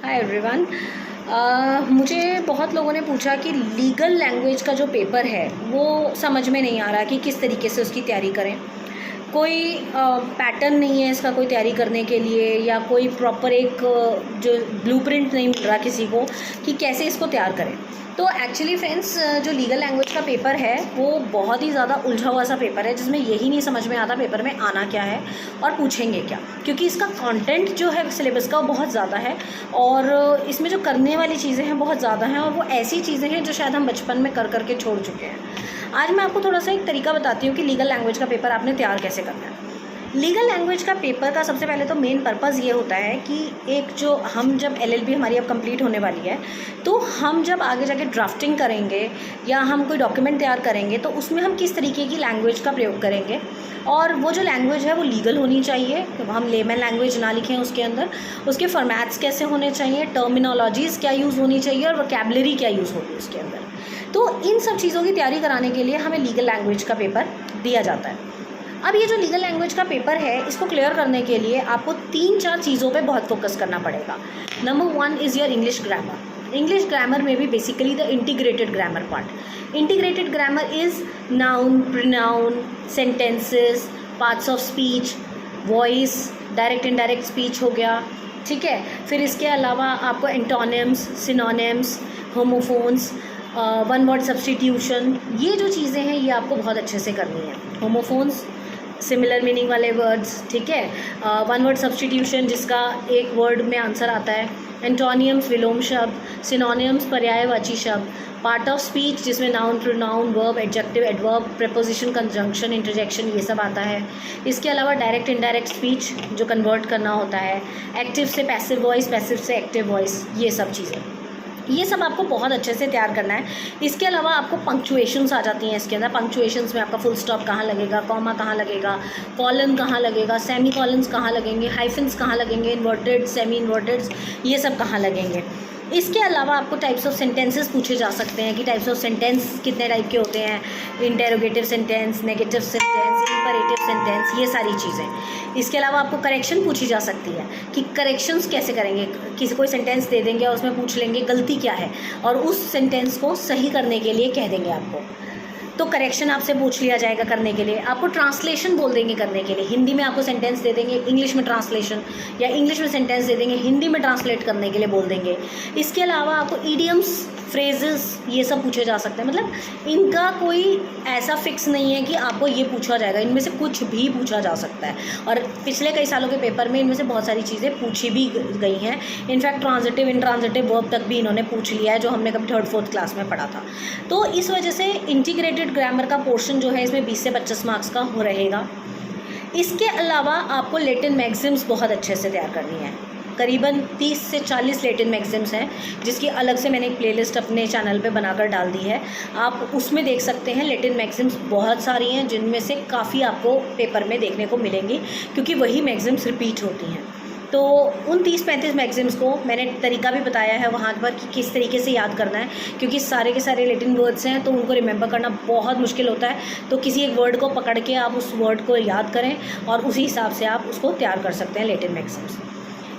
Hi everyone. मुझे बहुत लोगों ने पूछा कि लीगल लैंग्वेज का जो पेपर है वो समझ में नहीं आ रहा कि किस तरीके से उसकी तैयारी करें। कोई पैटर्न नहीं है इसका कोई तैयारी करने के लिए, या कोई प्रॉपर एक जो ब्लूप्रिंट नहीं मिल रहा किसी को कि कैसे इसको तैयार करें। तो एक्चुअली फ्रेंड्स, जो लीगल लैंग्वेज का पेपर है वो बहुत ही ज़्यादा उलझा हुआ सा पेपर है, जिसमें यही नहीं समझ में आता पेपर में आना क्या है और पूछेंगे क्या, क्योंकि इसका कंटेंट जो है सिलेबस का वो बहुत ज़्यादा है और इसमें जो करने वाली चीज़ें हैं बहुत ज़्यादा हैं, और वो ऐसी चीज़ें हैं जो शायद हम बचपन में कर करके छोड़ चुके हैं। आज मैं आपको थोड़ा सा एक तरीका बताती हूँ कि लीगल लैंग्वेज का पेपर आपने तैयार कैसे करना है। लीगल लैंग्वेज का पेपर का सबसे पहले तो मेन पर्पज़ ये होता है कि एक जो हम जब एलएलबी हमारी अब कंप्लीट होने वाली है, तो हम जब आगे जाके ड्राफ्टिंग करेंगे या हम कोई डॉक्यूमेंट तैयार करेंगे तो उसमें हम किस तरीके की लैंग्वेज का प्रयोग करेंगे, और वो जो लैंग्वेज है वो लीगल होनी चाहिए, हम लेमन लैंग्वेज ना लिखें उसके अंदर, उसके फॉर्मेट्स कैसे होने चाहिए, टर्मिनोलॉजीज़ क्या यूज़ होनी चाहिए और वोकैबुलरी क्या यूज़ होगी उसके अंदर। तो इन सब चीज़ों की तैयारी कराने के लिए हमें लीगल लैंग्वेज का पेपर दिया जाता है। अब ये जो लीगल लैंग्वेज का पेपर है इसको क्लियर करने के लिए आपको 3-4 चीज़ों पे बहुत फोकस करना पड़ेगा। Number 1 is your English grammar. English grammar में भी basically the integrated grammar part. Integrated grammar is noun, pronoun, sentences, parts of speech, voice, direct indirect speech हो गया, ठीक है। फिर इसके अलावा आपको antonyms, synonyms, homophones, one word substitution, ये जो चीज़ें हैं ये आपको बहुत अच्छे से करनी है। होमोफोन्स सिमिलर मीनिंग वाले वर्ड्स, ठीक है। वन वर्ड सब्स्टिट्यूशन जिसका एक वर्ड में आंसर आता है। एंटोनियम्स विलोम शब्द, सिनोनियम्स पर्यायवाची शब्द, पार्ट ऑफ स्पीच जिसमें noun, pronoun, verb, adjective, adverb, preposition, conjunction, interjection, ये सब आता है। इसके अलावा डायरेक्ट इनडायरेक्ट स्पीच जो कन्वर्ट करना होता है, एक्टिव से पैसिव वॉइस, पैसिव से एक्टिव वॉइस, ये सब चीज़ें, ये सब आपको बहुत अच्छे से तैयार करना है। इसके अलावा आपको पंक्चुएशंस आ जाती हैं इसके अंदर। पंक्चुएशंस में आपका फुल स्टॉप कहाँ लगेगा, कॉमा कहाँ लगेगा, कॉलन कहाँ लगेगा, सेमी कॉलन्स कहाँ लगेंगे, हाइफिन्स कहाँ लगेंगे, इन्वर्टेड, सेमी इन्वर्टेड, ये सब कहाँ लगेंगे। इसके अलावा आपको टाइप्स ऑफ सेंटेंसेस पूछे जा सकते हैं कि टाइप्स ऑफ सेंटेंस कितने टाइप के होते हैं, interrogative sentence, negative sentence, imperative sentence, ये सारी चीज़ें। इसके अलावा आपको करेक्शन पूछी जा सकती है कि करेक्शंस कैसे करेंगे। किसी कोई सेंटेंस दे देंगे और उसमें पूछ लेंगे गलती क्या है, और उस सेंटेंस को सही करने के लिए कह देंगे आपको, तो करेक्शन आपसे पूछ लिया जाएगा करने के लिए। आपको ट्रांसलेशन बोल देंगे करने के लिए, हिंदी में आपको सेंटेंस दे देंगे, इंग्लिश में ट्रांसलेशन, या इंग्लिश में सेंटेंस दे देंगे, हिंदी में ट्रांसलेट करने के लिए बोल देंगे। इसके अलावा आपको ईडियम्स, फ्रेजेस, ये सब पूछे जा सकते हैं। मतलब इनका कोई ऐसा फिक्स नहीं है कि आपको ये पूछा जाएगा, इनमें से कुछ भी पूछा जा सकता है, और पिछले कई सालों के पेपर में इनमें से बहुत सारी चीज़ें पूछी भी गई हैं। इनफैक्ट ट्रांजिटिव, इंट्रांजिटिव वर्ब तक भी इन्होंने पूछ लिया है, जो हमने कभी 3rd-4th क्लास में पढ़ा था। तो इस वजह से इंटीग्रेटेड ग्रामर का पोर्शन जो है इसमें 20 से 25 मार्क्स का हो रहेगा। इसके अलावा आपको लैटिन मैक्सिम्स बहुत अच्छे से तैयार करनी है। करीबन 30 से 40 लैटिन मैक्सिम्स हैं, जिसकी अलग से मैंने एक प्लेलिस्ट अपने चैनल पे बनाकर डाल दी है, आप उसमें देख सकते हैं। लैटिन मैक्सिम्स बहुत सारी हैं, जिनमें से काफ़ी आपको पेपर में देखने को मिलेंगी, क्योंकि वही मैक्सिम्स रिपीट होती हैं। तो उन 30-35 मैक्सिम्स को मैंने तरीका भी बताया है वहाँ पर कि किस तरीके से याद करना है, क्योंकि सारे के सारे लैटिन वर्ड्स हैं तो उनको रिमेंबर करना बहुत मुश्किल होता है। तो किसी एक वर्ड को पकड़ के आप उस वर्ड को याद करें और उसी हिसाब से आप उसको तैयार कर सकते हैं लैटिन मैक्सिम्स।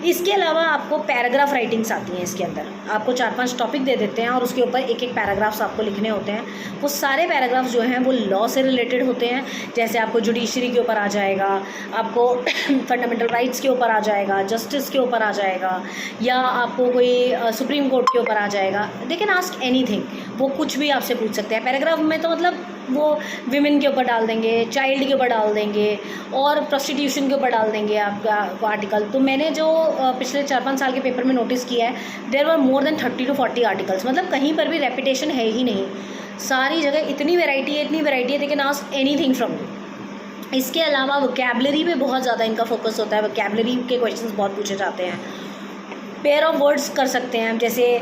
इसके अलावा आपको पैराग्राफ राइटिंग्स आती हैं इसके अंदर। आपको 4-5 टॉपिक दे देते हैं और उसके ऊपर एक एक पैराग्राफ्स आपको लिखने होते हैं। वो सारे पैराग्राफ्स जो हैं वो लॉ से रिलेटेड होते हैं। जैसे आपको जुडिशरी के ऊपर आ जाएगा, आपको फंडामेंटल राइट्स के ऊपर आ जाएगा, जस्टिस के ऊपर आ जाएगा, या आपको कोई सुप्रीम कोर्ट के ऊपर आ जाएगा। दे कैन आस्क एनीथिंग, वो कुछ भी आपसे पूछ सकते हैं। पैराग्राफ में तो मतलब वो विमेन के ऊपर डाल देंगे, चाइल्ड के ऊपर डाल देंगे, और प्रोस्टिट्यूशन के ऊपर डाल देंगे आपका आर्टिकल। तो मैंने जो पिछले 4-5 साल के पेपर में नोटिस किया है, there were more than 30 to 40 articles. मतलब कहीं पर भी रेपिटेशन है ही नहीं, सारी जगह इतनी वैरायटी है, दे can ask anything from you. इसके अलावा वोकैबुलरी पे बहुत ज़्यादा इनका फोकस होता है। वोकैबुलरी के क्वेश्चंस बहुत पूछे जाते हैं। पेयर ऑफ वर्ड्स कर सकते हैं, जैसे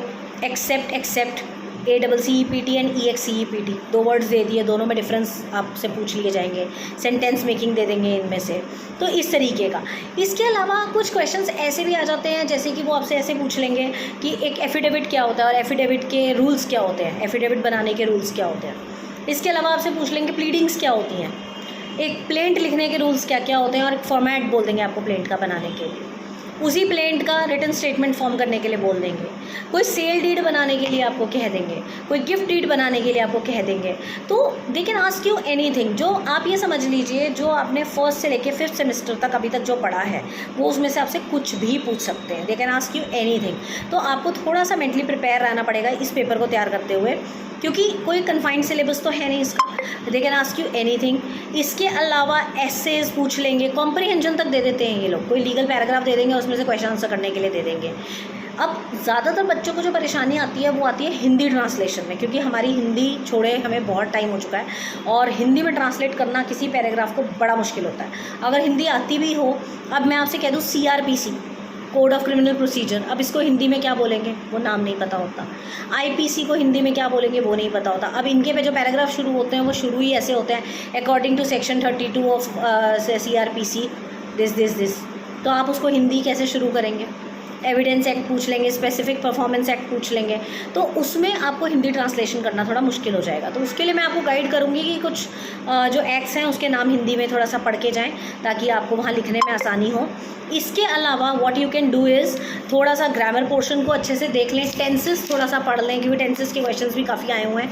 accept, ACCEPT and EXCEPT, 2 words दे दिए, दोनों में डिफरेंस आपसे पूछ लिए जाएंगे। सेंटेंस मेकिंग दे देंगे इनमें से, तो इस तरीके का। इसके अलावा कुछ क्वेश्चंस ऐसे भी आ जाते हैं, जैसे कि वो आपसे ऐसे पूछ लेंगे कि एक एफिडेविट क्या होता है और एफिडेविट के रूल्स क्या होते हैं, एफिडेविट बनाने के रूल्स क्या होते हैं। इसके अलावा आपसे पूछ लेंगे प्लीडिंग्स क्या होती हैं, एक प्लेंट लिखने के रूल्स क्या क्या होते हैं, और एक फॉर्मेट बोल देंगे आपको प्लेंट का बनाने के लिए। उसी प्लेंट का रिटन स्टेटमेंट फॉर्म करने के लिए बोल देंगे, कोई सेल डीड बनाने के लिए आपको कह देंगे, कोई गिफ्ट डीड बनाने के लिए आपको कह देंगे। तो दे कैन आस्क यू एनीथिंग। जो आप ये समझ लीजिए, जो आपने फर्स्ट से लेके 5th सेमेस्टर तक अभी तक जो पढ़ा है वो उसमें से आपसे कुछ भी पूछ सकते हैं। दे कैन आस्क यू एनीथिंग। तो आपको थोड़ा सा मेंटली प्रिपेयर रहना पड़ेगा इस पेपर को तैयार करते हुए, क्योंकि कोई कन्फाइंड सिलेबस तो है नहीं इसका। दे कैन आस्क यू एनीथिंग। इसके अलावा एसेज पूछ लेंगे, कॉम्प्रीहेंशन तक दे देते हैं ये लोग। कोई लीगल पैराग्राफ दे देंगे, उसमें से क्वेश्चन आंसर करने के लिए दे देंगे। अब ज़्यादातर बच्चों को जो परेशानी आती है वो आती है हिंदी ट्रांसलेशन में, क्योंकि हमारी हिंदी छोड़े हमें बहुत टाइम हो चुका है और हिंदी में ट्रांसलेट करना किसी पैराग्राफ को बड़ा मुश्किल होता है। अगर हिंदी आती भी हो, अब मैं आपसे कह दूँ CRPC, code of criminal procedure, अब इसको हिंदी में क्या बोलेंगे वो नाम नहीं पता होता। IPC को हिंदी में क्या बोलेंगे वो नहीं पता होता। अब इनके पे जो पैराग्राफ शुरू होते हैं वो शुरू ही ऐसे होते हैं, according to section 32 of CRPC this. तो आप उसको हिंदी कैसे शुरू करेंगे? एविडेंस एक्ट पूछ लेंगे, स्पेसिफिक परफॉर्मेंस एक्ट पूछ लेंगे, तो उसमें आपको हिंदी ट्रांसलेशन करना थोड़ा मुश्किल हो जाएगा। तो उसके लिए मैं आपको गाइड करूँगी कि कुछ जो एक्ट्स हैं उसके नाम हिंदी में थोड़ा सा पढ़ के जाएँ, ताकि आपको वहाँ लिखने में आसानी हो। इसके अलावा what you can do is थोड़ा सा ग्रामर पोर्शन को अच्छे से देख लें, टेंसेस थोड़ा सा पढ़ लें, क्योंकि टेंसेस के क्वेश्चंस भी काफ़ी आए हुए हैं।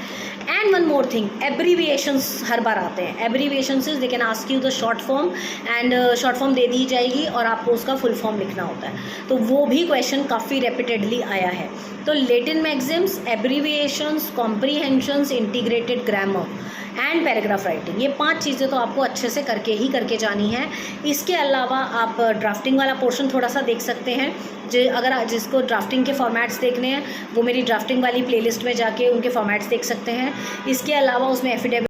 And one more thing, abbreviations हर बार आते हैं। Abbreviations they can ask you the short form, and short form दे दी जाएगी और आपको उसका फुल फॉर्म लिखना होता है। तो वो भी क्वेश्चन काफ़ी रेपिटेडली आया है। तो Latin Maxim's, abbreviations, comprehensions, integrated grammar and paragraph writing, ये 5 चीज़ें तो आपको अच्छे से करके जानी है। इसके अलावा आप ड्राफ्टिंग वाला पोर्शन थोड़ा सा देख सकते हैं। अगर जिसको ड्राफ्टिंग के फॉर्मेट्स देखने हैं वो मेरी ड्राफ्टिंग वाली प्लेलिस्ट में जाके उनके फॉर्मेट्स देख सकते हैं। इसके अलावा उसमें एफिडेविट